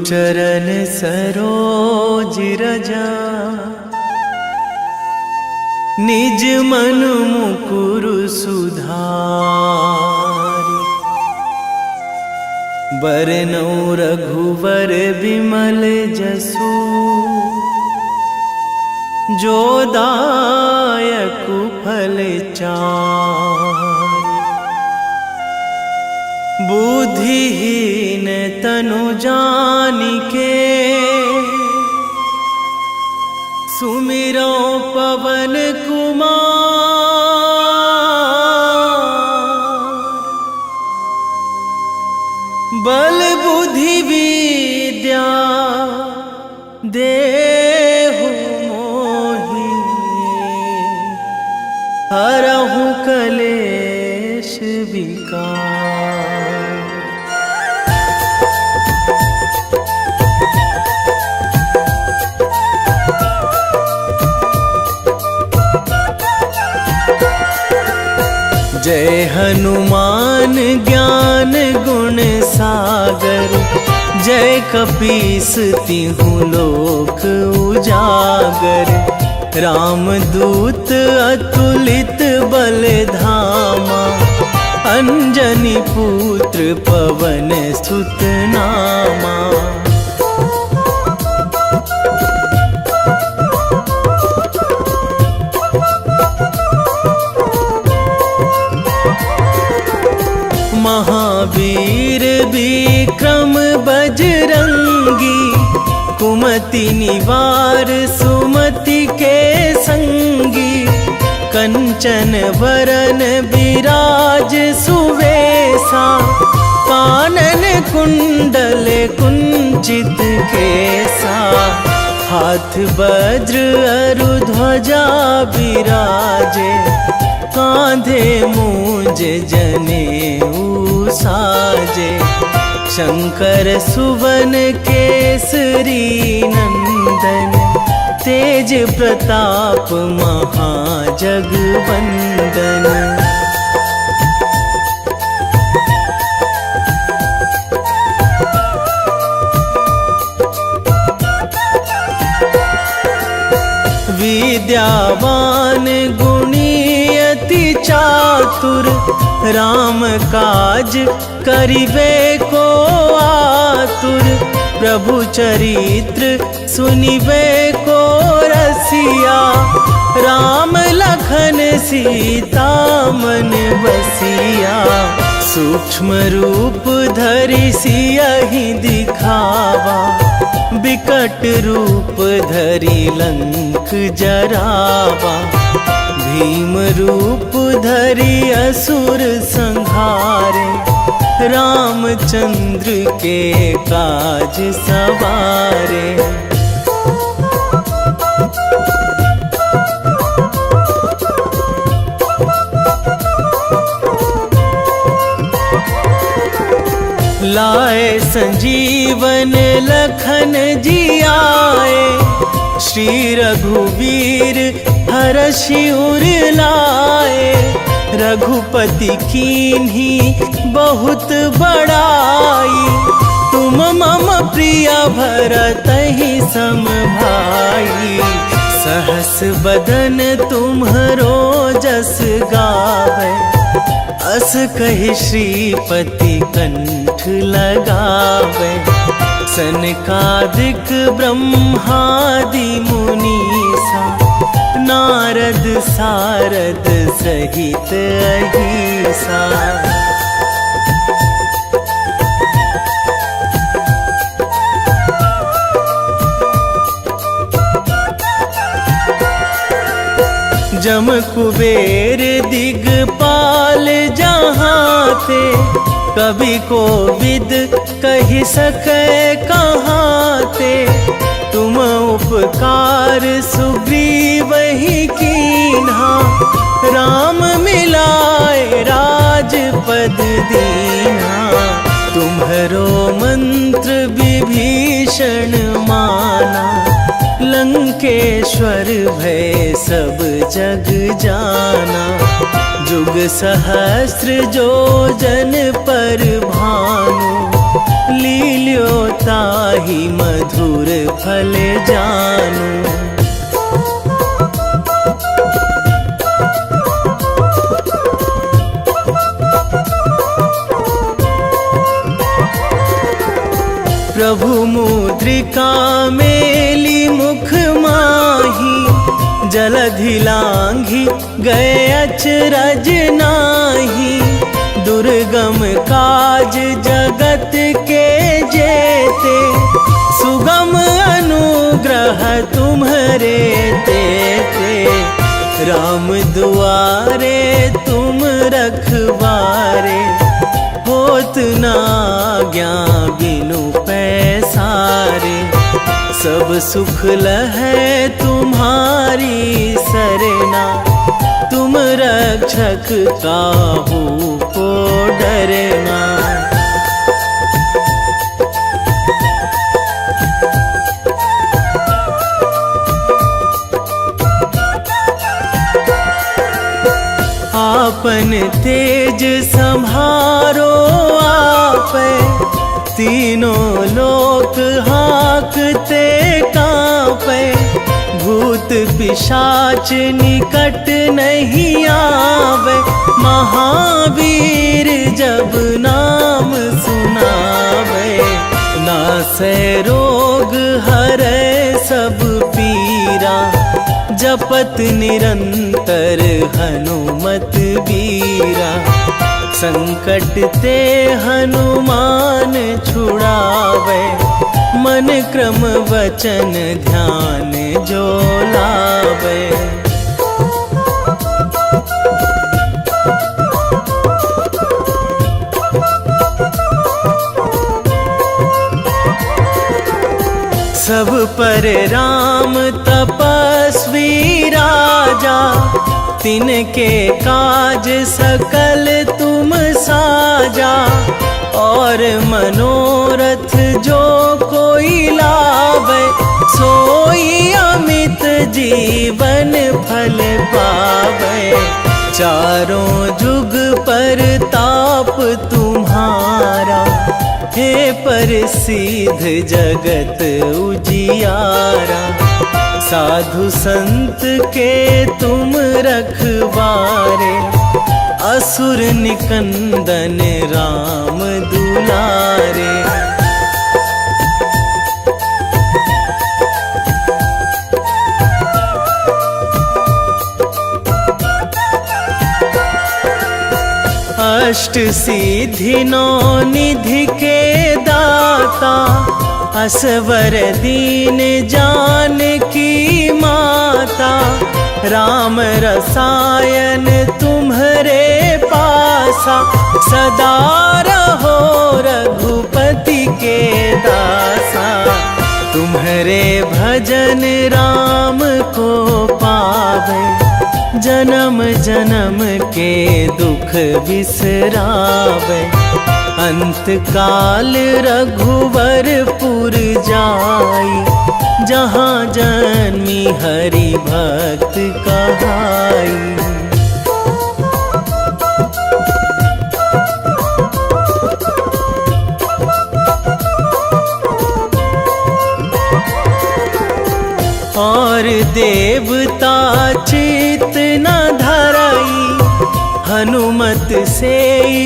चरण सरोज रजा, निज मन मुकुर सुधारि। बरनउँ रघुवर बिमल जसु, जो दायकु फल चारि। बुद्धिहीन तनु जानिके, सुमिरो पवन कुमार। बल बुद्धि विद्या देहु मोहि, हरहु कलेश विकार। जय हनुमान ज्ञान गुण सागर, जय कपीस तिहु लोक उजागर। रामदूत अतुलित बल धामा, अंजनी पुत्र पवन सुत नामा। महावीर विक्रम बजरंगी, कुमति निवार सुमति के संगी। कंचन वरन विराज सुवेशा, कानन कुंडल कुंचित केसा। हाथ वज्र अरु ध्वजा बिराजे, कांधे मूंज जनेऊ साजे। शंकर सुवन केसरी नंदन, तेज प्रताप महाजगवंदन। विद्यावान गुणी अति चातुर, राम काज करिबे को आतुर। प्रभु चरित्र सुनिबे को रसिया, राम लखन सीता मन बसिया। सूक्ष्म रूप धरि सियहि दिखावा, विकट रूप धरि लंक जरावा। भीम रूप धरि असुर संहारे, रामचंद्र के काज सवारे। लाए संजीवन लखन जियाए, श्री रघुवीर हरषि उर लाए। रघुपति कीन्ही बहुत बड़ाई, तुम मम प्रिय भरतहि सम भाई। सहस बदन तुम्हरो जस गावै, अस कहि श्रीपति कंठ लगावै। सनकादिक ब्रह्मादि मुनीसा, नारद सारद सहित अहिसा। जम कुबेर दिगपाल जहाँ थे, कवि कोविद कहि सकै कहाँ ते। तुम उपकार सुग्रीवहि कीन्हा, राम मिलाए राजपद दीन्हा। तुम्हरो मंत्र विभीषण माना, लंकेश्वर भय सब जग जाना। जुग सहस्र जो जन पर भानु, लील्यो ताहि मधुर फल जानू। प्रभु मुद्रिका मेली मुख माही, जलधि लांघी गए अचरज नाही। दुर्गम काज जगत के जेते, सुगम अनुग्रह तुम्हरे तेते। राम दुआरे तुम रखवारे, होत ना आज्ञा बिनु पैसारे। सब सुख लहै तुम्हारी सरना, तुम रक्षक काहू को डरना। आपन तेज संहारो आपै, तीनों लोक हाकते कांपै। भूत पिशाच निकट नहीं आवे, महावीर जब नाम सुनावे। नासै रोग हरै सब पीरा, जपत निरंतर हनुमत बीरा। संकट ते हनुमान छुड़ावे, मन क्रम वचन ध्यान जो लावे। सब पर राम तपस्वी राजा, तिनके काज सकल तुम साजा। और मनोरथ जो कोई लावे, सोई अमित जीवन फल पावे। चारों जुग पर ताप तुम्हारा, हे प्रसिद्ध जगत उजियारा। साधु संत के तुम रखवारे, असुर निकंदन राम दुलारे। अष्ट सिद्धि नौ निधि के दाता, असवर दीन जानकी माता। राम रसायन तुम्हरे पासा, सदा रहो रघुपति के दासा। तुम्हरे भजन राम को पावे, जन्म जन्म के दुख बिसरावे। अंत काल रघुवरपुर जाई, जहाँ जन्मी हरि भक्त कहाई। और देवता चित न धराई, हनुमत से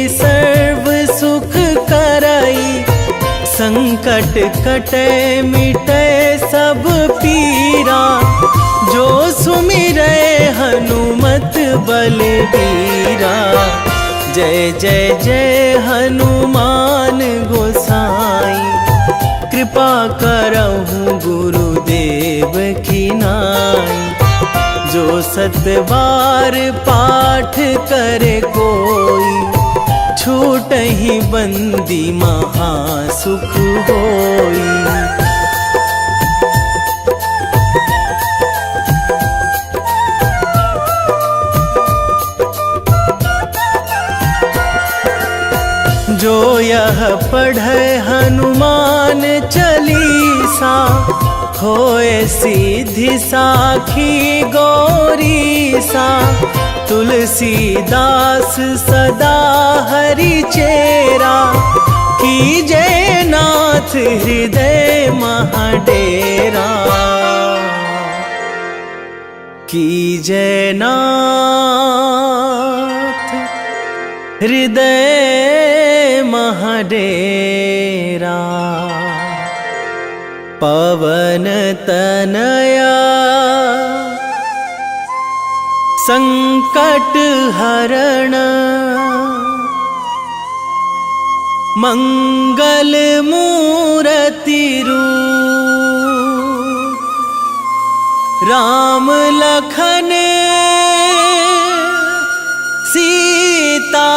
सर्व सुख कराई। संकट कटे मिटे सब पीरा, जो सुमिरै हनुमत बलबीरा। जय जय जय हनुमान गोसाई, कृपा करहु गुरुदेव की नाई। जो सतबार पाठ करे कोई, छूटहि बंदी महासुख होई। जो यह पढ़े हनुमान चालीसा, होए सीधी साखी गौरी सा, तुलसीदास सदा हरि चेरा, कीजे नाथ हृदय महाडेरा, कीजे नाथ हृदय महाडेरा। पवन तनया संकट हरण, मंगल मूर्ति रूप, राम लखन सीता,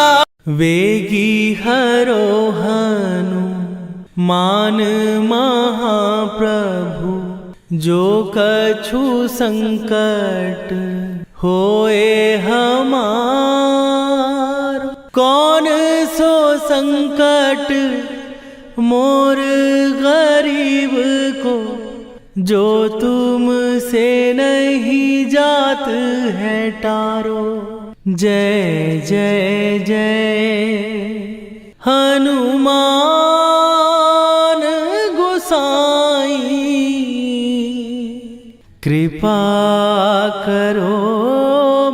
वेगी हरो हनुमान महाप्रभु, जो कछु संकट होए हमार, कौन सो संकट मोर गरीब को, जो तुम से नहीं जात है टारो। जय जय जय हनुमान गोसाई, कृपा करो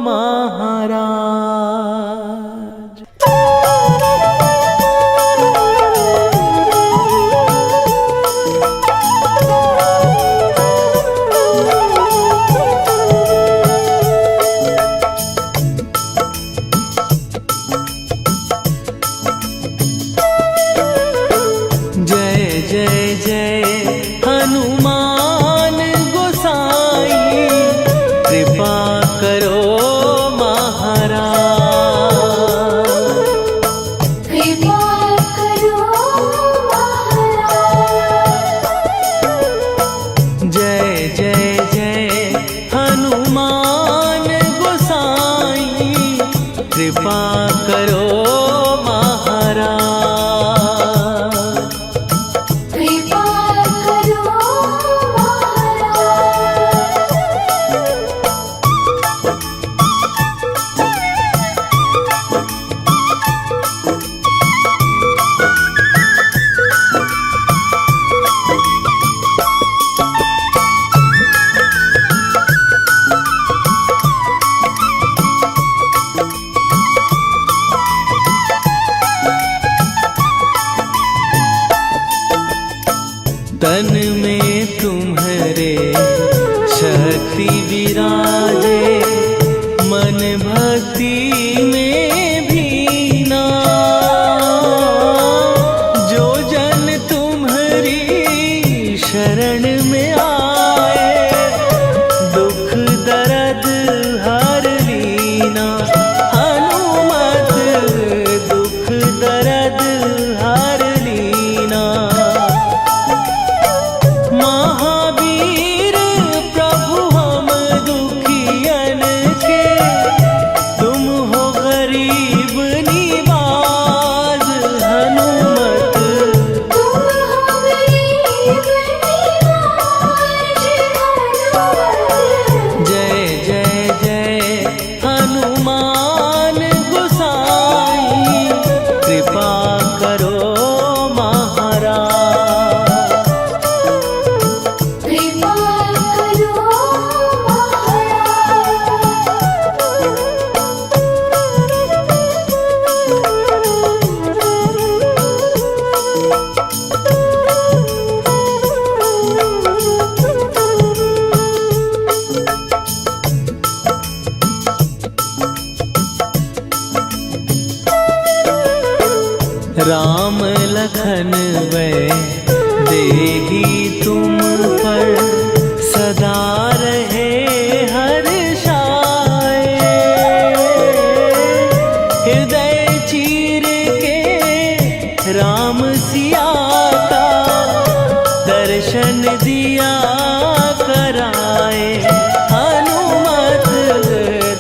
महाराज। जय जय जय हनुमान गोसाई, कृपा करो महाराज। कृपा करो महाराज। जय जय जय हनुमान गोसाई, कृपा करो महाराज। कृपा करो तन में तुम्हारे शक्ति विराजे, मन भक्ति में भीना, जो जन तुम्हारी शरण में आए, दुख दर्द हर लीना। हनुमत दुख दर्द हर लीना, महावीर प्रभु हम दुखियन के, तुम हो गरीब निवाज। हनुमत तुम हो गरीब निवाज। जय जय जय हनुमान गोसाई, कृपा करो महाराज। कृपा करो राम लखन वै देही तुम पर, सदा रहे हर्षाए। हृदय चीर के राम सिया का, दर्शन दिया कराए। हनुमत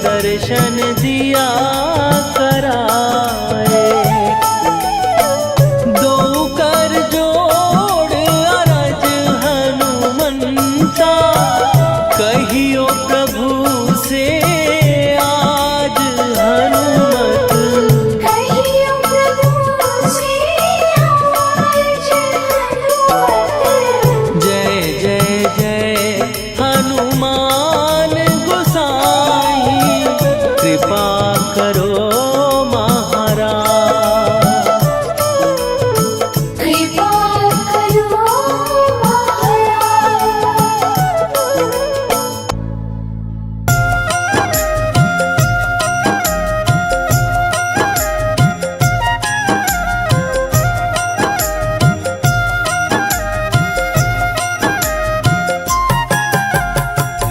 दर्शन दिया कराए। दो कर जोड़ अरज हनुमंत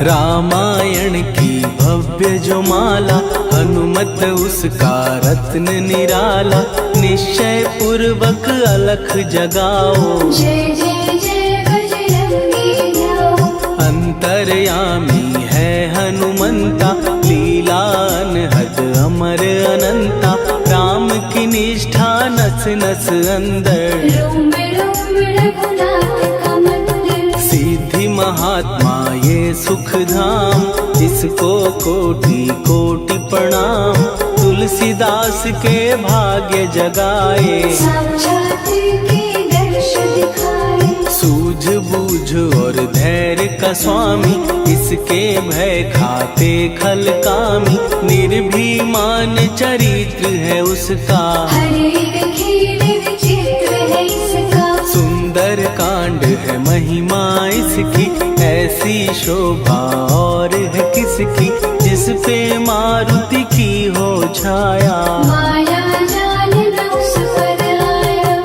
रामायण की भव्य जो माला, हनुमत उसका रत्न निराला। निश्चय पूर्वक अलख जगाओ, जय जय जय बजरंगी जाओ। अंतर्यामी है हनुमंता, लीला अनहद अमर अनंता। राम की निष्ठा नस नस अंदर, रोम रोम रघुनाथ का मंदिर। सिद्धि महात्मा ये सुख धाम, इसको कोटि कोटि प्रणाम। तुलसीदास के भाग्य जगाए, साक्षात के दर्श दिखाए। सूझ बूझ और धैर्य का स्वामी, इसके भय खाते खल कामी। निर्भीमान चरित्र है उसका, हर एक खेल विचित्र है इसका। सुंदर कांड है महिमा इसकी। ऐसी शोभा और है किसकी, जिस पे मारुति की हो छाया। माया जाल न उस पर आया।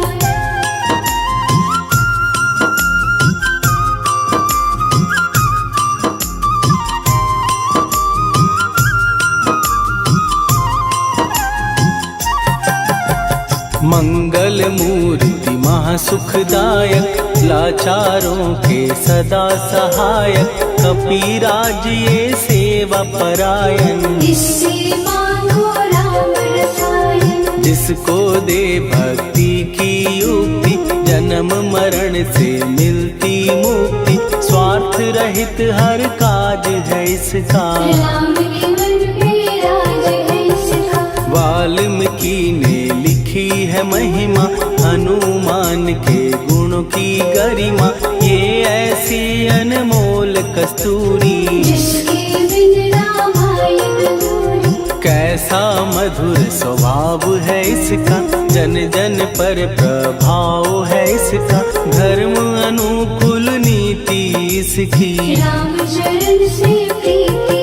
मंगल मूर्ति महासुखदायक, लाचारों के सदा सहायक। कपीराज ये सेवा परायण, इससे मांगो राम रसायन। जिसको दे भक्ति की युक्ति, जन्म मरण से मिलती मुक्ति। स्वार्थ रहित हर काज है इसका, राम के मन पे राज है इसका। वाल्मीकि ने लिखी है महिमा, हनुमान के गुणों की गरिमा। ये ऐसी अनमोल कस्तूरी, जिसके बिन रामायण अधूरी। कैसा मधुर स्वभाव है इसका, जन जन पर प्रभाव है इसका। धर्म अनुकूल नीति इसकी, राम चरण से प्रीति।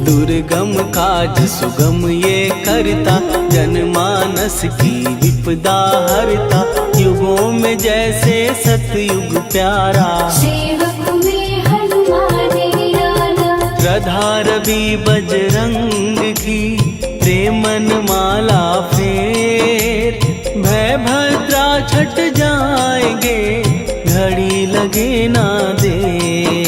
दुर्गम काज सुगम ये करता, जनमानस की विपदा हरता। युगों में जैसे सतयुग प्यारा, सेवक में हनुमान निराला। श्रद्धा रवि बजरंग की, प्रेमन माला फेर। भय भद्रा छट जाएंगे, घड़ी लगे ना देर।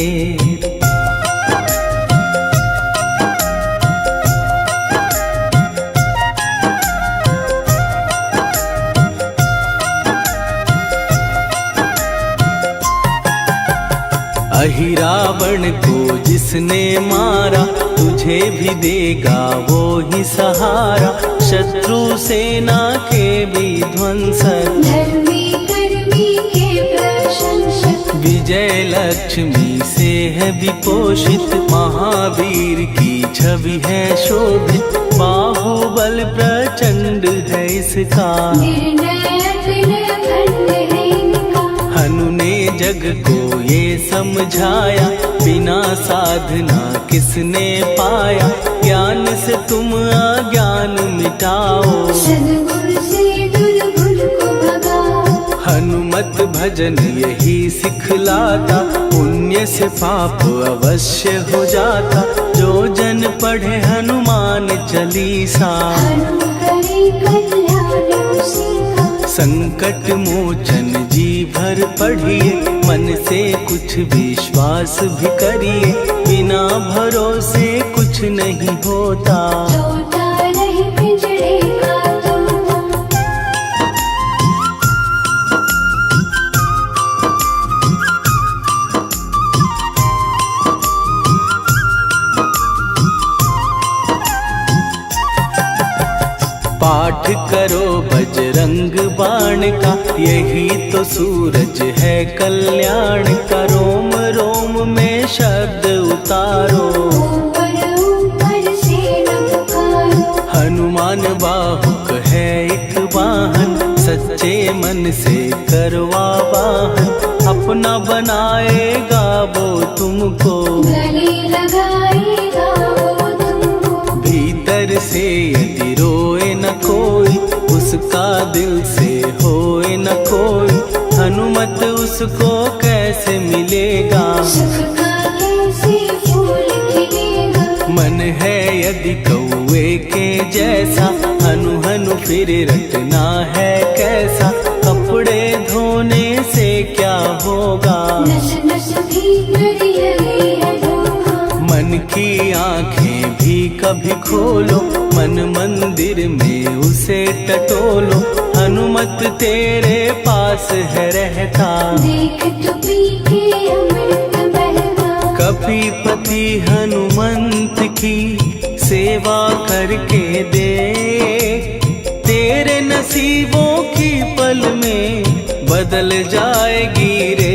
अहिरावण को जिसने मारा, तुझे भी देगा वो ही सहारा। शत्रु सेना के विध्वंसक, धर्मी कर्मी के प्रशंसक। विजय लक्ष्मी से है विपोषित, महावीर की छवि है शोभित। बाहुबल प्रचंड है इसका, निर्णायक अखंड है इनका। हनु ने जग को ये समझाया, बिना साधना किसने पाया। ज्ञान से तुम अज्ञान मिटाओ, सद्गुरु से दुर्गुण को भगाओ। हनुमत भजन यही सिखलाता, पुण्य से पाप अवश्य हो जाता। जो जन पढ़े हनुमान चालीसा, हनु करे कल्याण उसी का। संकट मोचन जी भर पढ़िए, मन से कुछ विश्वास भी करिए। बिना भरोसे कुछ नहीं होता, तोता रहे पिंजरे का तोता। पाठ करो बजरंग बाण का, यही तो सूरज है कल्याण का। रोम रोम में शब्द उतारो, ऊपर ऊपर से न पुकारो। हनुमान बाहुक है एक वाहन, सच्चे मन से करवा वाहन। अपना बनाएगा वो तुमको, गले लगाएगा वो तुमको। भीतर से यदि रोए न कोई, उसका दिल से होए न कोई। हनुमत उसको कैसे मिलेगा, सुख का कैसे यदि कौए के जैसा हनु हनु फिर रटना है कैसा। कपड़े धोने से क्या होगा, नस नस भीतर यही है धोखा। मन की आंखें भी कभी खोलो, मन मंदिर में उसे टटोलो। हनुमत तेरे पास है रहता, देख तो पी के अमृत बहता। कपीपति हनुमंत की सेवा करके दे, तेरे नसीबों की पल में बदल जाएगी रे।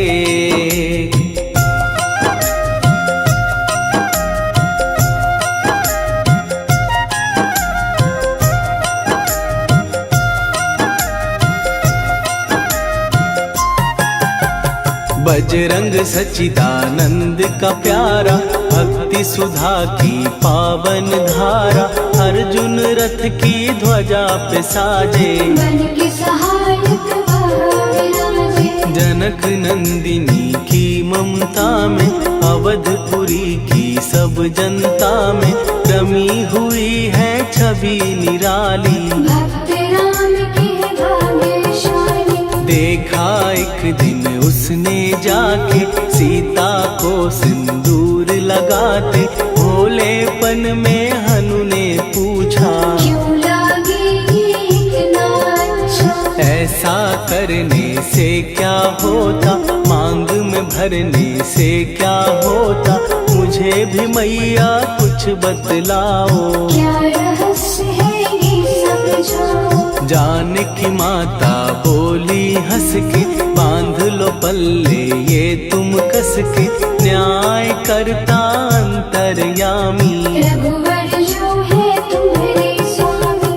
बजरंग सच्चिदानंद का प्यारा, भक्ति सुधा की पावन धारा। अर्जुन रथ की ध्वजा पे साजे, बन के सहायक वह विराजे। जनक नंदिनी की ममता में, अवधपुरी की सब जनता में रमी हुई है छवि निराली। भक्त राम के भाग्यशाली, देखा एक दिन उसने जाके सीता को सिंदूर लगाते। भोलेपन में हनु ने पूछा, क्यों लागेगी इतना अच्छा। ऐसा करने से क्या होता, मांग में भरने से क्या होता। मुझे भी मैया कुछ बतलाओ, क्या रहस्य है ये समझाओ। जानकी माता बोली हंस के, बांध लो पल्ले ये तुम कस के। न्याय करता अंतर्यामी, रघुवर जो है तुम्हारे स्वामी।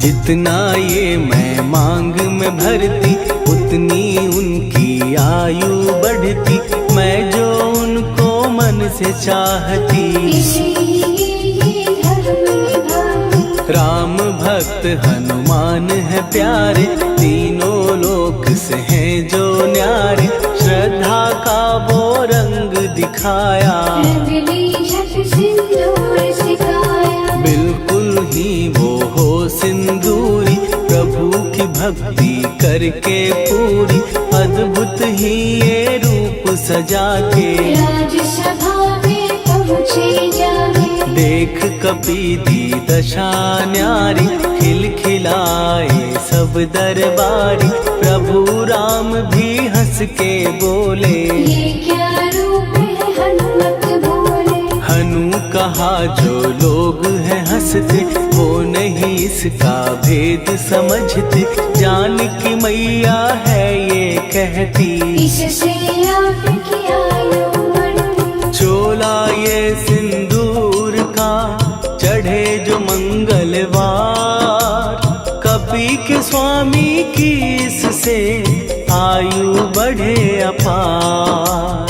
जितना ये मैं मांग में भरती, उतनी उनकी आयु बढ़ती। मैं जो उनको मन से चाहती, इसीलिए धर्म निभाती। राम भक्त हनुमान है प्यारे, तीनों लोक से हैं जो न्यारे। श्रद्धा का वो रंग दिखाया, रंगली झट सिंदूर सिखाया। बिल्कुल ही वो हो सिंदूरी, प्रभु की भक्ति करके पूरी। अद्भुत ही ये रूप सजा के, राजसभा में पहुँचे जाके। देख कपीदी दशा न्यारी, खिलखिलाए सब दरबारी। प्रभु राम भी हंस के बोले, ये क्या रूप है हनुमत बोले। हनु कहा जो लोग हैं हंसते, वो नहीं इसका भेद समझते। जानकी मैया है ये कहती, इससे आपकी आयु बढ़ती। चोला ये सिंदूर का चढ़े जो मंगलवार। कपी के स्वामी की इससे आयु बढ़े अपार।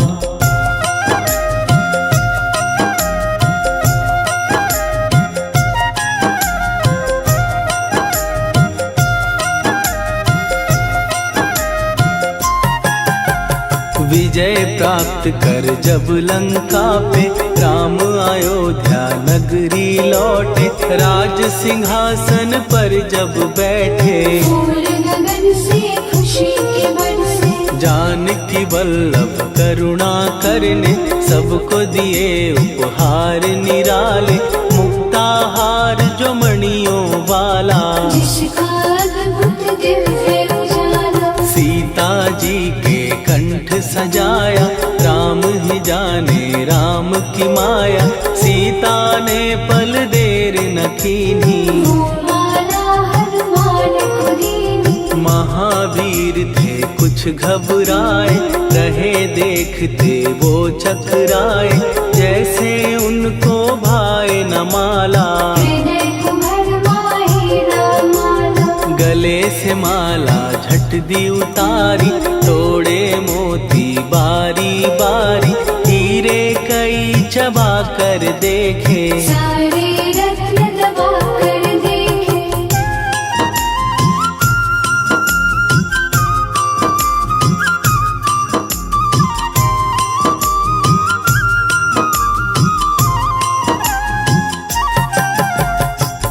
विजय प्राप्त कर जब लंका पे, राम अयोध्या नगरी लौटे। राज सिंहासन पर जब बैठे, फूल गगन से खुशी के बरसे। जानकी वल्लभ करुणा करने, सबको दिए उपहार निराले। मुक्ताहार जो मणियों वाला, जिसका अद्भुत दिव्य उजाला। सीता जी के कंठ सजाया, राम ही जाने राम की माया। सीता ने पल देर न कीन्ही, वो माला हनुमान को दीनी। महावीर थे कुछ घबराए, रहे देखते वो चकराए। जैसे उनको भाए न माला, हृदय को भरमाए राम माला। गले से माला झट दी उतारी, तोड़े मोती बारी बारी। हीरे कई चबा कर देखे, सारे रत्न दबा कर देखे।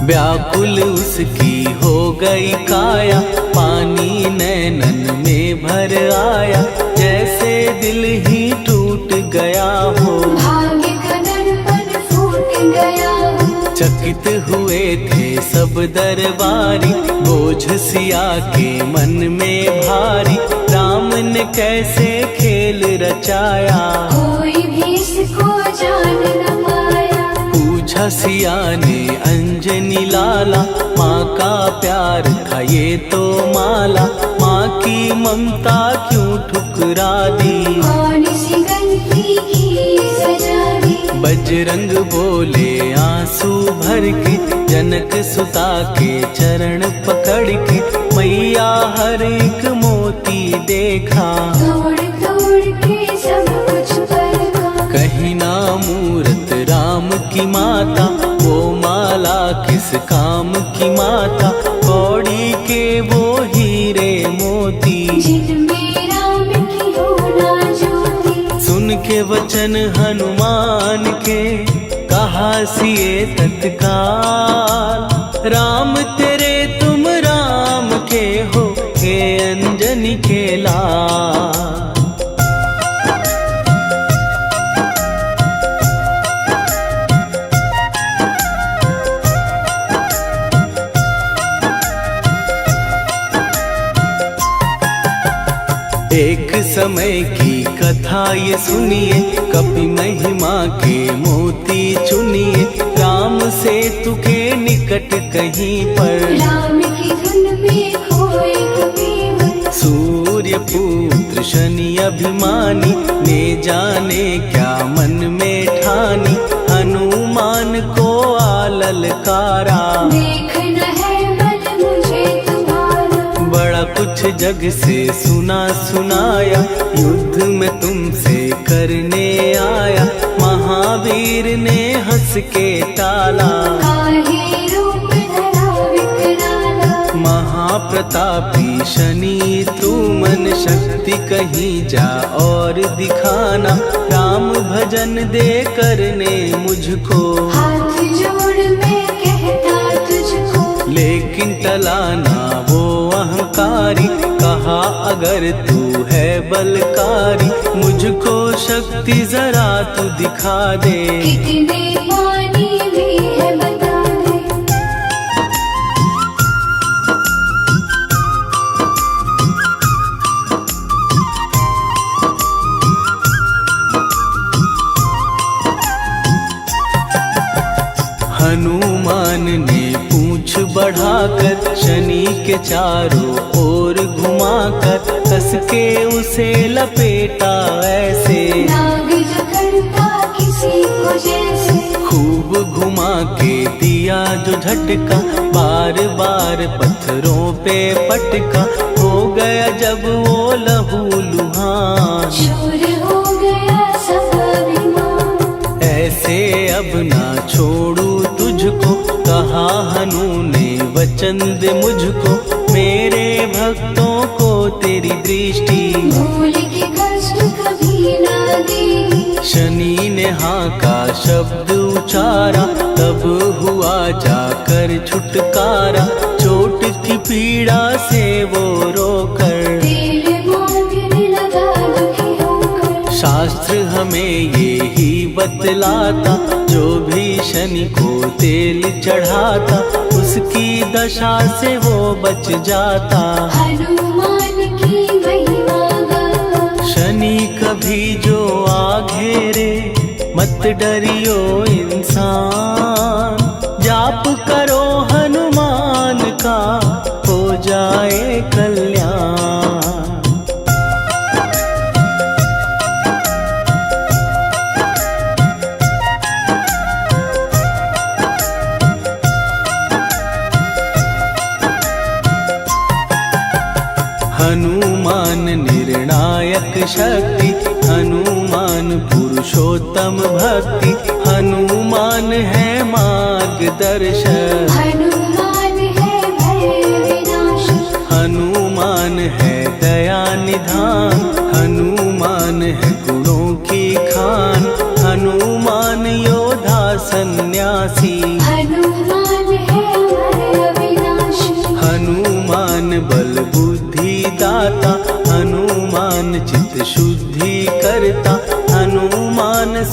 व्याकुल उसकी हो गई काया, पानी नैनन में भर आया, जैसे दिल ही टूट गया हो। भाग्य का दर्पण फूट गया हो। चकित हुए थे सब दरबारी, बोझ सिया के मन में भारी, राम ने कैसे खेल रचाया, कोई भी इसको जान न पाया। पूछा सिया ने अंजनी लाला, माँ का प्यार था ये तो माला, माँ की ममता क्यों ठुकरा दी, कौन सी गलती की सजा दी। बजरंग बोले आंसू भर के, जनक सुता के चरण पकड़ के, मैया हर एक मोती देखा, तोड़ तोड़ के सब कुछ परखा। कहीं ना मूरत राम की माता, वो माला किस काम की माता, कौड़ी के वो हीरे मोती, जिनमें राम की हो ना ज्योति। सुन के वचन हनुमान के, कहा सिए तत्काल, राम तेरे तुम राम के हो, हे अंजनी के लाल। एक समय की कथा ये सुनिए, कपि महिमा के मोती चुनिए, राम सेतु के निकट कहीं पर, राम की धुन में खोए कबीर। सूर्य पुत्र शनि अभिमानी, ने जाने क्या मन में ठानी, हनुमान को आललकारा, देखना है बल मुझे तुम्हारा। बड़ा कुछ जग से सुना सुनाया, युद्ध में तुमसे करने आया, महावीर ने हंस के टाला, काहे रूप धरा विकराला। महाप्रतापी शनि तू मन शक्ति कहीं जा और दिखाना, राम भजन दे करने मुझको, हाथ जोड़ मैं कहता तुझको। लेकिन टला ना वो अहंकारी, कहा अगर तू है बलकारी, मुझको शक्ति जरा तू दिखा दे, कितने पानी भी है बता दे। हनुमान ने पूंछ बढ़ाकर, शनि के चारों ओर घुमाकर, कस के उसे लपेटा ऐसे, नाग जो करता किसी को जैसे। खूब घुमा के दिया जो झटका, बार बार पत्थरों पे पटका, हो गया जब वो लहू लुहान, चूर हो गया सब अभिमान। ऐसे अब ना छोड़ू तुझको, कहा हनु ने वचन दे मुझको, मेरे भक्तों को तेरी दृष्टि, भूल के कष्ट कभी ना देगी। शनि ने हाँ का शब्द उचारा, तब हुआ जाकर छुटकारा, चोट की पीड़ा से वो रोकर, तेल मांगने लगा दुखी होकर। शास्त्र हमें ये ही बतलाता, जो भी शनि को तेल चढ़ाता, उसकी दशा से वो बच जाता, हनुमान की महिमा गाता। शनि कभी जो आ घेरे, मत डरियो इंसान, जाप करो हनुमान का, हो जाए कल्याण। हनुमान निर्णायक शक्ति, हनुमान पुरुषोत्तम भक्ति, हनुमान है मार्गदर्शक, हनुमान है भय विनाशक। हनुमान है दया निधान, हनुमान है गुणों की खान, हनुमान योद्धा सन्यासी, हनुमान है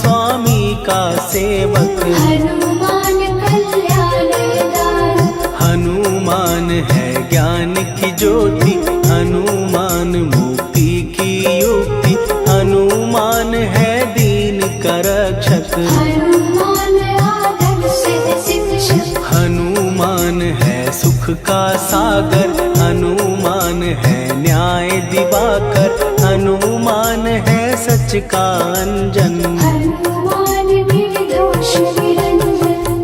स्वामी का सेवक। हनुमान कल्याण दान, हनुमान है ज्ञान की ज्योति, हनुमान मुक्ति की युक्ति, हनुमान है दीन का रक्षक। हनुमान आदर सिद्ध शिक्षक, हनुमान है सुख का सागर, हनुमान है न्याय दिवाकर, हनुमान है सच का अंजन। हनुमान निर्दोष निरंजन,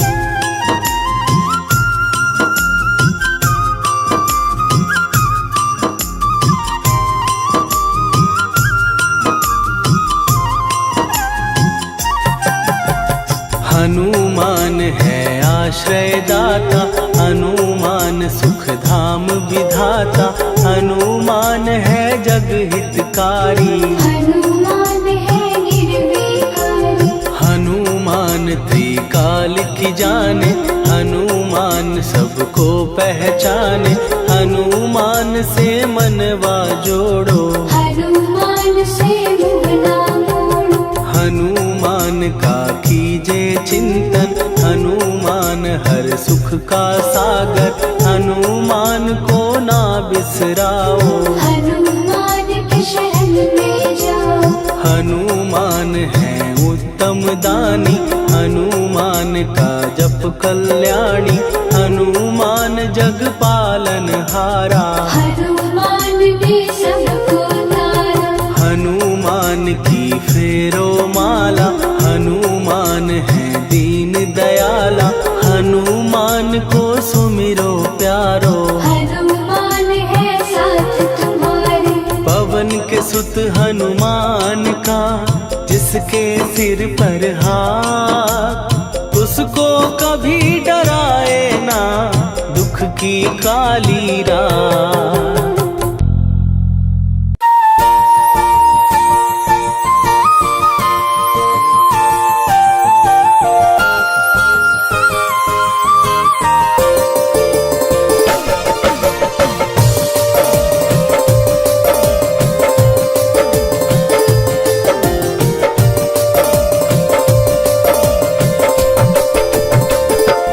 हनुमान है आश्रय दाता, हनुमान सुख धाम विधाता, हनुमान है जग हितकारी। हनुमान है निर्विकारी, हनुमान त्रिकाल की जाने, हनुमान सबको पहचाने, हनुमान से मनवा जोड़ो। हनुमान से मुँह ना मोड़ो, हनुमान का कीजे चिंतन, हनुमान हर सुख का सागर, हनुमान को ना बिसराओ। हनुमान के शरण में जाओ। हनुमान है उत्तम दानी, हनुमान का जप कल्याणी, हनुमान जग पालन हारा। हनुमान ने सबको तारा, हनुमान की फेरो माला, हनुमान है दीन दयाला, हनुमान को सुमिरो प्यारो। हनुमान है साथ तुम्हारे, पवन के सुत हनुमान का, जिसके सिर पर हाथ, उसको कभी डराए ना दुख की काली रात।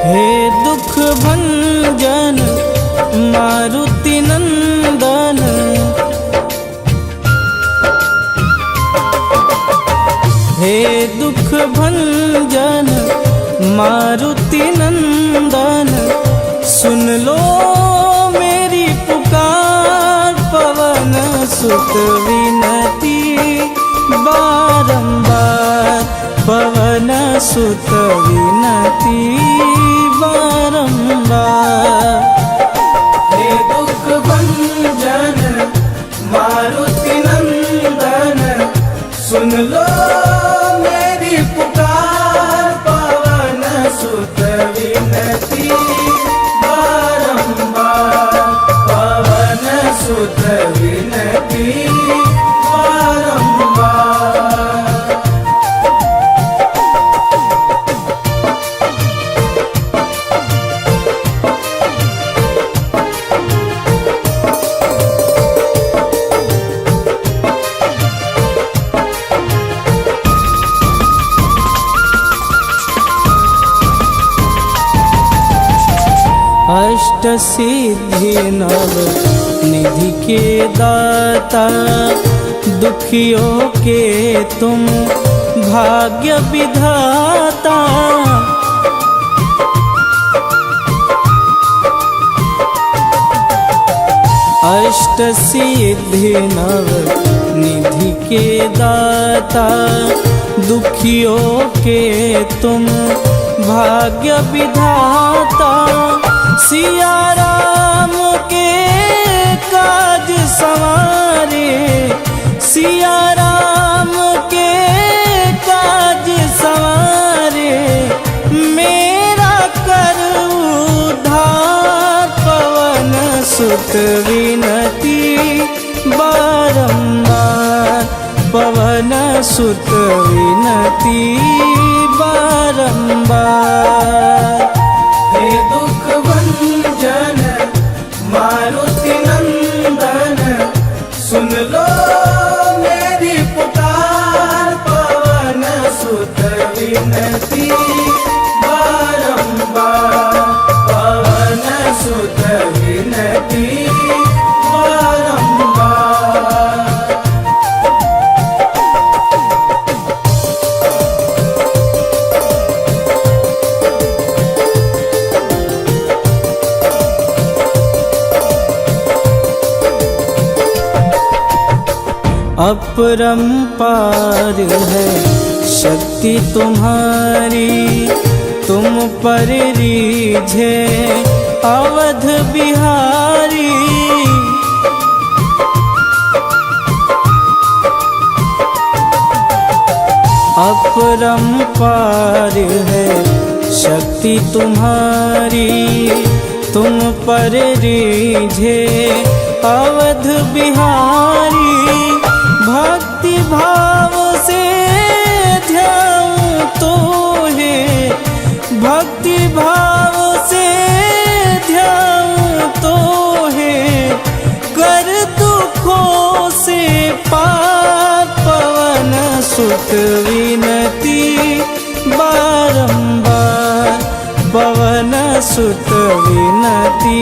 हे दुख भंजन मारुति नंदन, हे दुख भंजन मारुति नंदन, सुन लो मेरी पुकार, पवन सुत विनती बारंबार, पवन सुत विनती बारंबार। हे दुख भंजन मारुति नंदन, सुन लो मेरी पुकार, पवन सुत विनती बारंबार, पवन सुत विनती बारंबार। अष्ट सिद्धि नव निधि के दाता, दुखियों के तुम भाग्य विधाता। अष्ट सिद्धि नव निधि के दाता, दुखियों के तुम भाग्य विधाता। सिया राम के काज सवारे, सिया राम के काज सवारे, मेरा कर उद्धार, पवन सुत विनती बारंबार, पवन सुत विनती बारंबार। हे दुख भंजन मारुति नंदन, सुन लो मेरी पुकार, पवन सुत विनती बारंबार, पवन सुत विनती बारंबार। अपरंपार है शक्ति तुम्हारी, तुम पर रीझे अवध बिहारी। अपरंपार है शक्ति तुम्हारी, तुम पर रीझे अवध बिहारी। भक्ति भाव से ध्याऊं तो है, भक्ति भाव से ध्याऊं तो है, कर दुखों से पार पवन सुत विनती बारंबार, पवन सुत विनती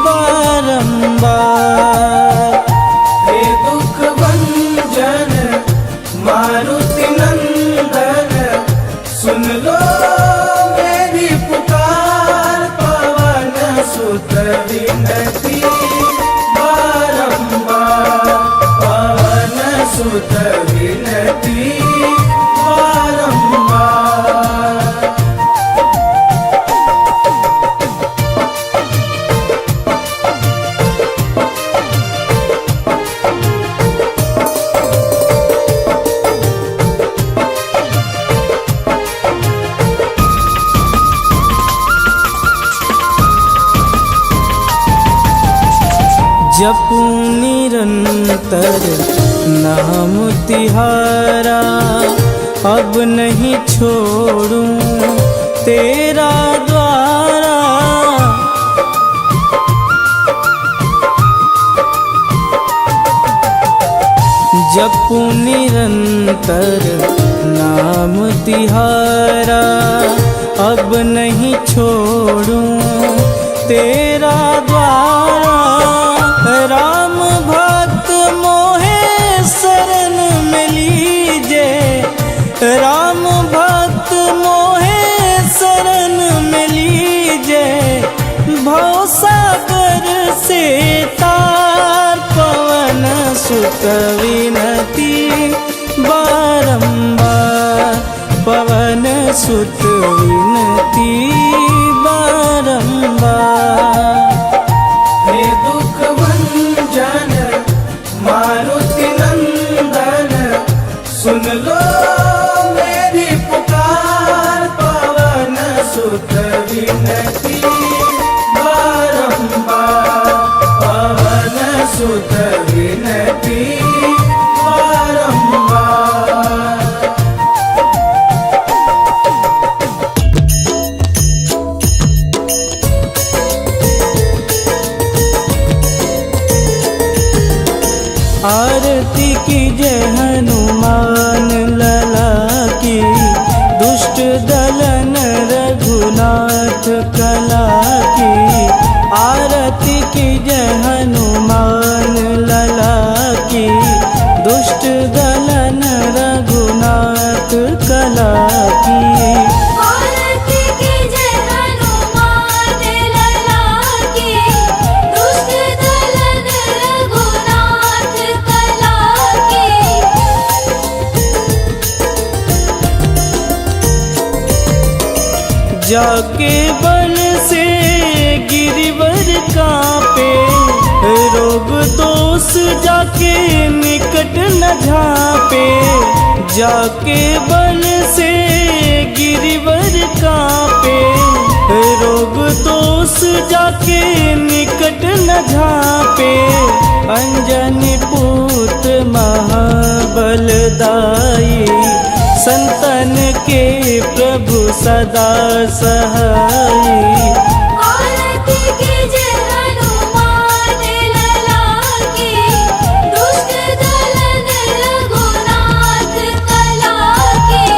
बारंबार। हे दुख भंजन मारुति नंदन, सुन लो मेरी पुकार, पवन सुत विनती बारंबार, पवन सुत विनती बारंबार। जपूं निरंतर नाम तिहारा, अब नहीं छोड़ूं तेरा द्वारा। जपूं निरंतर नाम तिहारा, अब नहीं छोड़ूं तेरा द्वारा। राम भक्त मोहे शरण में लीजे, राम भक्त मोहे शरण में लीजे। भवसागर से तार पवन सुत विनती बारंबार, पवन सुत विनती बारंबार। हे दुख भंजन मारुति नंदन, सुन लो मेरी पुकार, पवन सुत विनती बारंबार, पवन सुत विनती बारंबार। आरती की जय हनुमान लला की, दुष्ट दलन रघुनाथ कला की। आरती की जय हनुमान लला की, दुष्ट दलन रघुनाथ कला की। आरती की जय हनुमान लला की, दुष्ट दलन रघुनाथ कला की। जाके बल से गिरिवर कांपे, रोग दोष जाके निकट न झांपे। जाके बल से गिरिवर कांपे, रोग दोष जाके निकट न झांपे। अंजनी पूत महाबलदाई, संतन के प्रभु सदा सहाई। आरती की जय हनुमान लला की, दुष्ट दलन रघुनाथ कला की।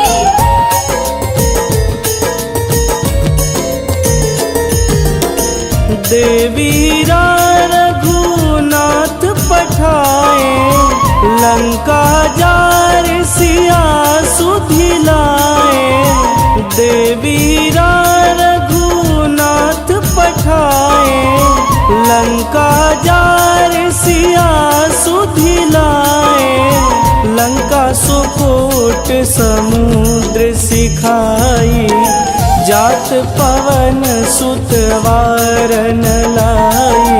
देवीरा रघुनाथ पठाए, लंका जार सिया सुधिलाए। देवीरा रघुनाथ पठाए, लंका जार सिया सुधिलाए। लंका सुकोट समुद्र सिखाई, जात पवन सुत वारन लाई।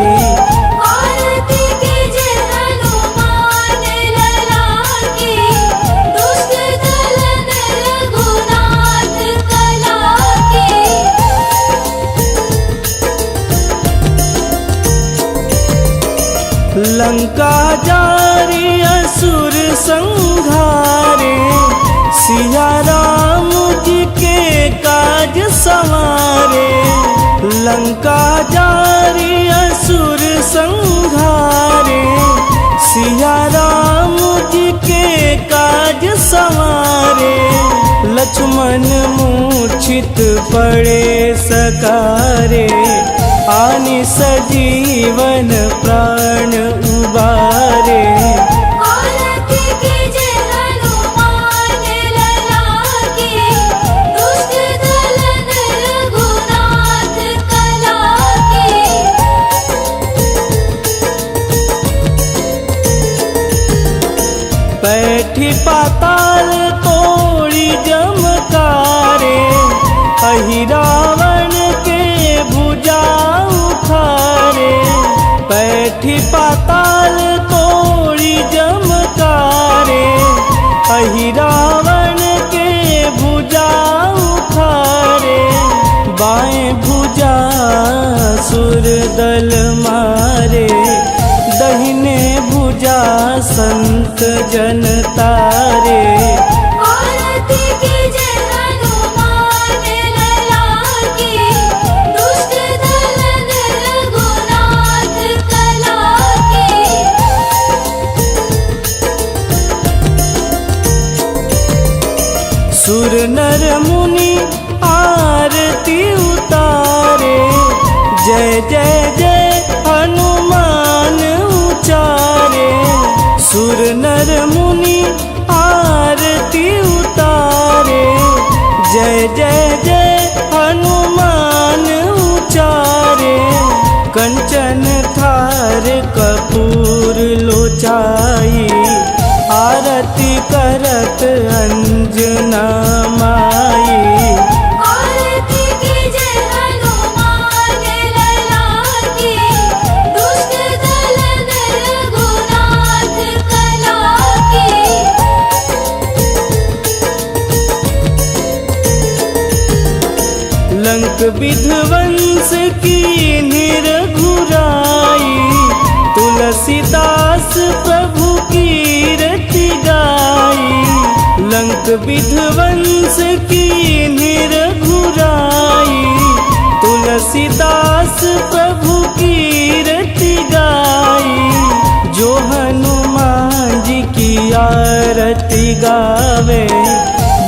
आरती कीजे हनुमान लला की, दुष्ट दलन रघुनाथ कला की। लंका जारी असुर संहारे, सिया राम जी के काज संवारे। लंका जारी असुर संहारे, सिया राम जी के काज संवारे। लक्ष्मण मूर्छित पड़े सकारे, आनि सजीवन प्राण उबारे। आरती कीजे हनुमान लला की, दुष्ट दलन रघुनाथ कला की। बैठी पाताल तोड़ी जमकारे, अहि रावण के भुजा उखारे। बैठी पाताल तोड़ी जमकारे, अहि रावण के भुजा उखारे। बाएं भुजा सुर दल मारे, दहिने भुजा संत जन तारे। आरती कीजे हनुमान लला की, दुष्ट दलन रघुनाथ कला की। सुर नर मुनि आरती उतारे, जय जय जय हनुमान उचारे। सुर नर मुनि आरती उतारे, जय जय जय हनुमान उचारे। कंचन थार कपूर लोचाई, आरती करत अंजना माई। आरती कीजे हनुमान लला की, दुष्ट दलन रघुनाथ कला की। लंक विध्वंस की निरघुराई, तुलसीदास प्रभु कीरति गाई। लंक विध्वंस की निरघुराई, तुलसीदास प्रभु कीरति गाई। जो हनुमान जी की आरती गावे,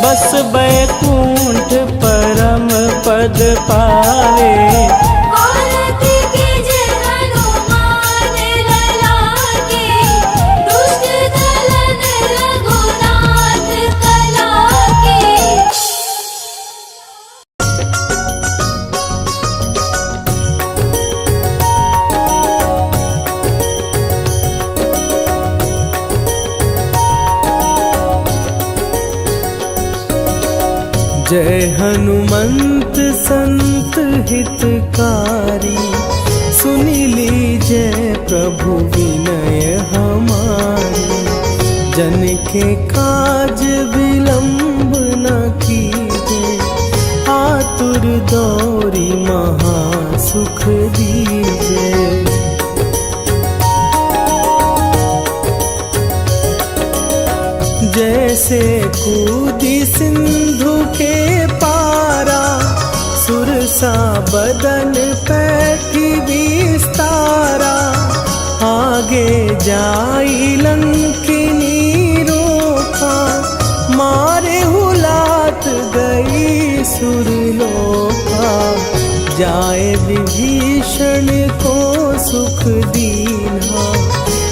बस बैकुंठ परम पद पावे। आरती कीजे हनुमान लला की, दुष्ट दलन रघुनाथ कला की। जय हनुमंत संत हितकारी, सुनी लीजय प्रभु विनय हमारी। जन के काज विलंब न कीजे, आतुर दौरी महासुख दीजे। जैसे कूदी सिंधु के पारा, सुरसा बदन पैठी विस्तारा। आगे जाई लंकिनी रोका, मारे हुलात गई सुरलोका। जाए विभीषण को सुख दीना,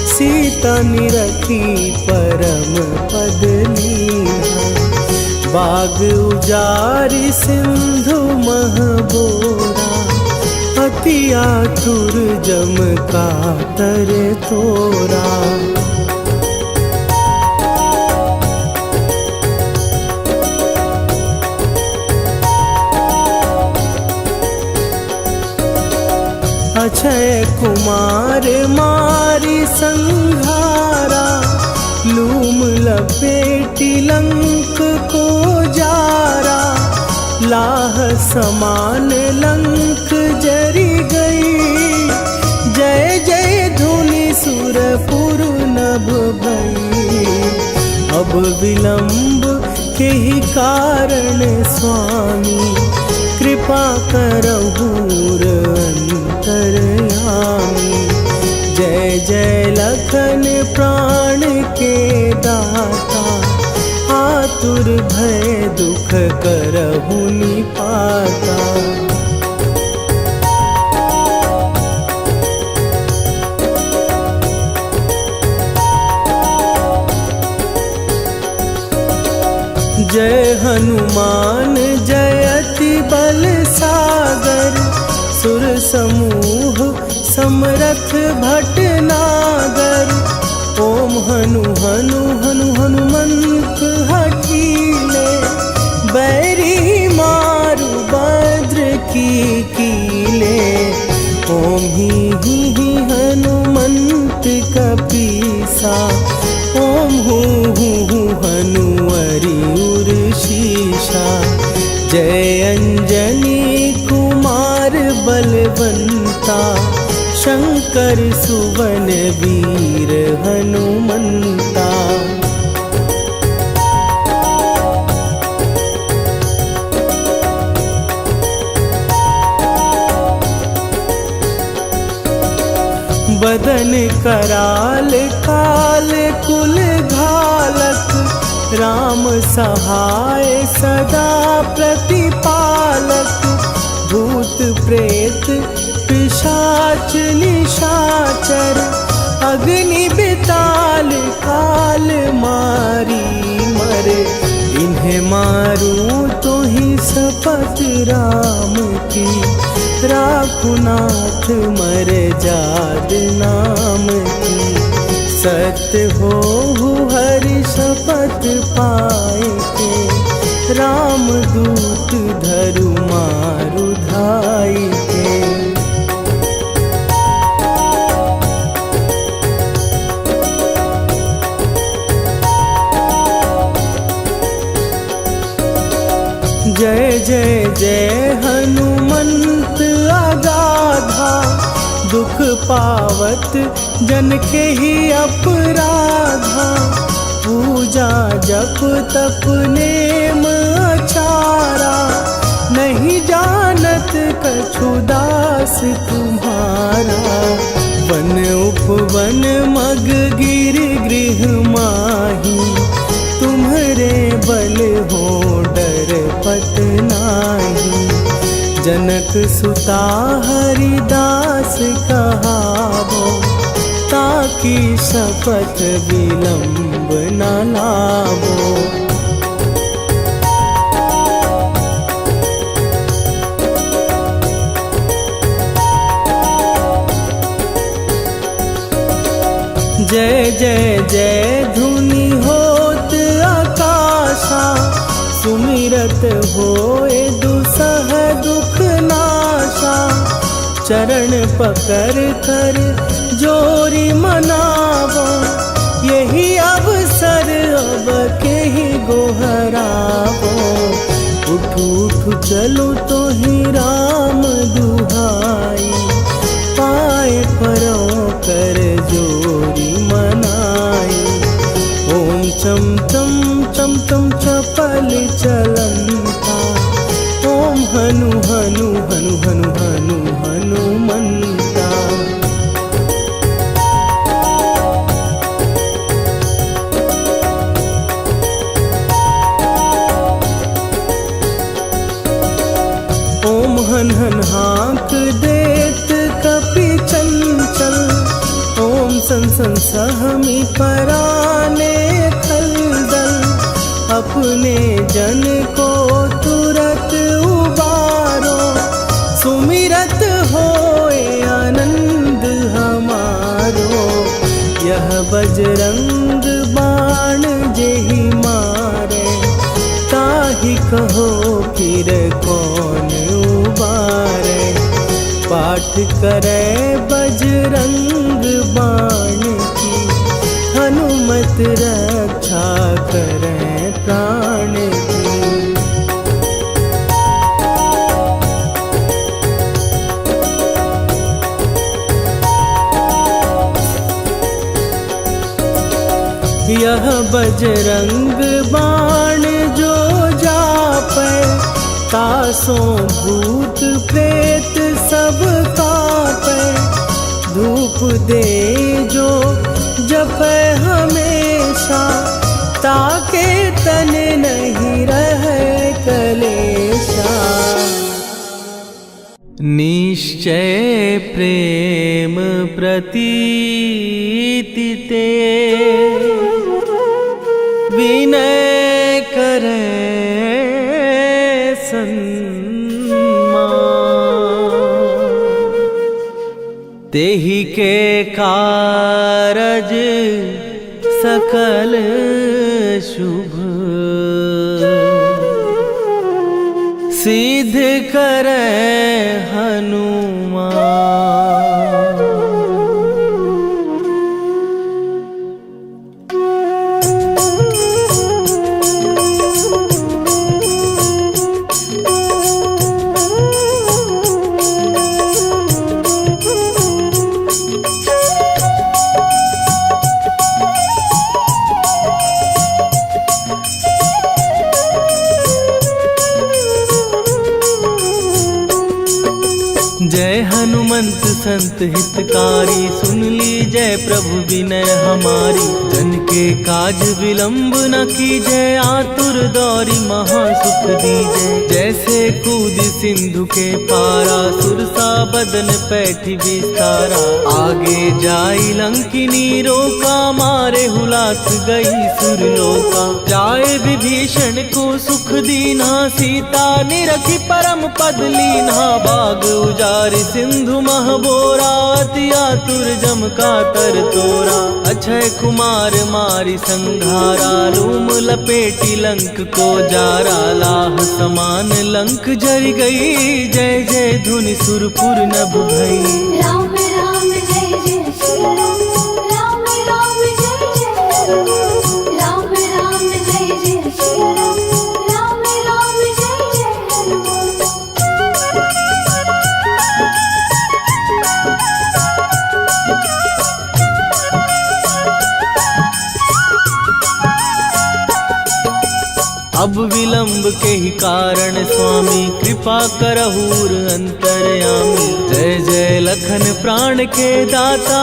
सीता निरखी परम पद लीना। बाग उजारि सिंधु मह बोरा, अति आतुर जम कातर तोरा। अक्षय कुमार मारी संहारा, लूम लपेटी लंक को जारा। लाह समान लंक जरी गई, जय जय धुनि सुरपुर नभ भई। अब विलंब के ही कारण स्वामी, कृपा करहु अंतरयामी। जय जय लखन प्राण के दाता, आतुर भय दुख करहु निपाता। जय हनुमान जयति बल सागर, सुर समूह समरथ भटनागर। ओम हनु हनु हनु हनुमंत हठीले, बैरी मारु भद्र की कीले। ओम ही हनुमंत कपीसा, ओम हूँ हनुमरि उर शीशा। जय अंजनी कुमार बलवंता, शंकर सुवन वीर हनुमंता। बदन कराल काल कुल घालक, राम सहाय सदा प्रतिपालक। भूत प्रेत पिशाच निशाचर, अग्नि बिताल काल मारी मरे। इन्हें मारूं तो ही शपथ राम की, राखुनाथ मर जाद नाम की। सत्य हो हरि शपथ पाए के, राम दूत धरु मारु धाई के। जय जय जय हनुमंत अगाधा, दुख पावत जन के ही अपराधा। पूजा जप तप नेम आचारा, नहीं जानत कछु दास तुम्हारा। वन उपवन मग गिर गृह माही, तुम्हारे बल हो डर पत नाही। जनक सुता हरिदास कहावो, ताकि शपथ विलंब न लावो। जय जय जय धुनि होत आकाशा, सुमिरत होए दुसह दुख नाशा। चरण पकड़ कर जोरी मनावो, यही अवसर अब के ही गोहरावो। उठू उठू चलो तो ही राम दुहाई, पाए परों कर जोरी मनाई। ओम चम चम चम चम चपल चलंता, ओम हनु हनु हनु हनु हनु हनुमंता। ओम हन हन हा संसहमी पराने खलदल, अपने जन को तुरत उबारो, सुमिरत होए आनंद हमारो। यह बजरंग बाण जेहि मारे, ताहि कहो फिर कौन उबारे। पाठ करे बजरंग बाण की, हनुमत रक्षा करे प्राण की। यह बजरंग बाण जो जापै, तासों भूत प्रेत सब कापै। धूप दे जो जपै हमेशा, ताके तन नहीं रहे कलेशा। निश्चय प्रेम प्रतीति ते, विनय करे सन्मान। तेहि के कारज सकल शुभ, सिद्ध करे हनुमान। जय हनुमंत संत हितकारी, सुन लीजय प्रभु विनय हमारी। जन के काज विलंब न कीजय, आतुर दौरी महासुख दीजय। जैसे कूद सिंधु के पारा, सुरसा बदन पैठी विस्तारा। आगे जाई लंकिनी रोका, मारे हुलाक गई सुरलोका। जाए विभीषण को सुख दीना, सीता निरखी परम पद लीना। बाग उजारि सिंधु महबोरा, अति आतुर जम का तर तोरा। अक्षय कुमार मारी संघारा, लूम लपेटी लंक को जारा। लाह समान लंक जर गई, जय जय धुनि सुरपुर नभ भई। राम राम जय जय श्री राम, राम राम जय जय राम। राम राम जय जय श्री राम, राम राम जय जय राम। अब विलंब के ही कारण स्वामी, कृपा करहूर अंतरयामी। जय जय लखन प्राण के दाता,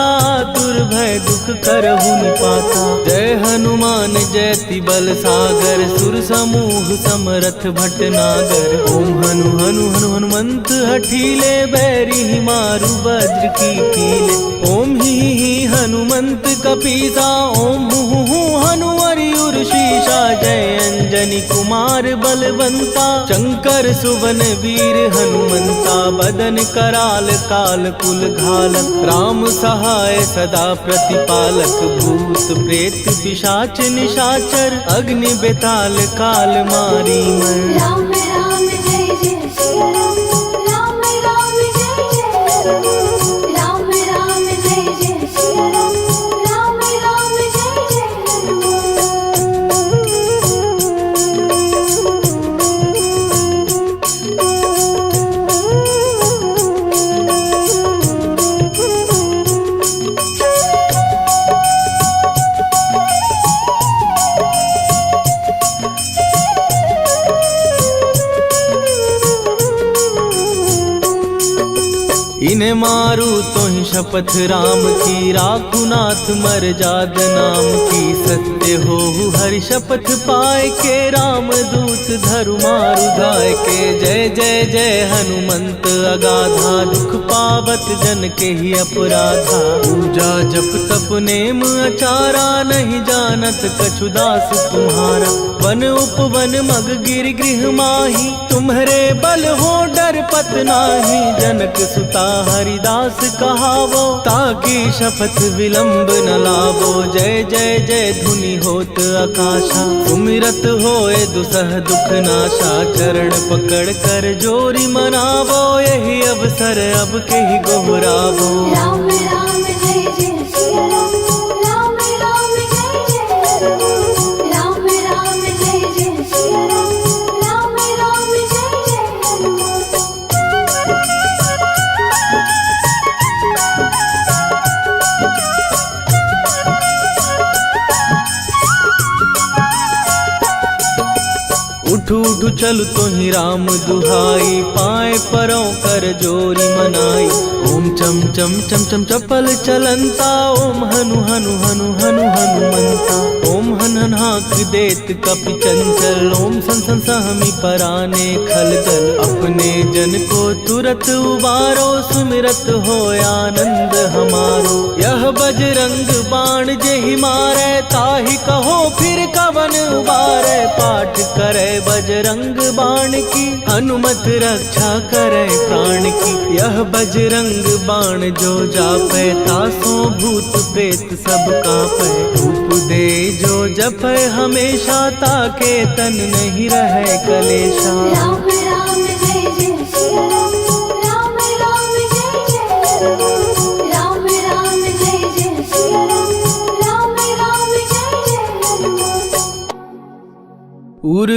दुर्भय दुख करहु निपाता। जय हनुमान जयति बल सागर, सुर समूह समरथ भटनागर। ओम हनु हनु हनु हनुमंत हठीले, बैरी मारु वज्र की कीले। ओम ही हनुमंत कपीसा, ओम हु हनुमरि उर्शीषा। जय अंजनी कुमार बलवंता, शंकर सुवन वीर हनुमंता। बदन कराल काल कुल घालक, राम सहाय सदा प्रतिपालक। भूत प्रेत पिशाच निशाचर, अग्नि बेताल काल मारी मर। राम राम जय जय श्री राम, राम राम जय जय राम। राम राम जय जय श्री राम, राम राम जय जय इन्हें मारू तो ही शपथ राम की, राखुनाथ मर जाद नाम की। सत्य हो हरि शपथ पाए के, राम दूत धरु मारु धाय के। जय जय जय जय हनुमंत अगाधा, दुख पावत जन के ही अपराधा। पूजा जप तप नेम अचारा, नहीं जानत कछु दास तुम्हारा। वन उपवन मग गिर गृह माही, तुम्हरे बल हो डर पत नाही। जनक सुता हरिदास कहावो, ताकि शपथ विलंब न लावो। जय जय जय धुनि होत आकाशा, सुमिरत होए दुसह दुख नाशा। चरण पकड़ कर जोरी मनावो, यही अवसर अब के ही गोहरावो। राम राम जय जय सिया राम, राम राम जय जय हनुमान। राम राम जय जय सिया राम, राम राम जय जय हनुमान। उठू उठू चल तो ही राम दुहाई, पाए परों कर जोरी मनाई। ओम चम चम चम चम चपल चलंता, ओम हनु हनु हनु हनु हनुमंता। ओम हन हन हाक देत कपि चंचल, ओम सन सन सहमी पराने खलदल। अपने जन को तुरत उबारो, सुमिरत हो आनंद हमारो। यह बजरंग बाण जेहि मारे, ताहि कहो फिर कवन उबारे। पाठ करे बजरंग बाण की, हनुमत रक्षा करे प्राण की। यह बजरंग बाण जो जापै, तासों भूत प्रेत सब कापै। धूप दे जो जपै हमेशा, ताके तन नहीं रहे कलेशा। राम राम जय जय सिया राम, राम राम जय जय हनुमान। राम राम जय जय सिया राम, राम राम जय जय हनुमान। उर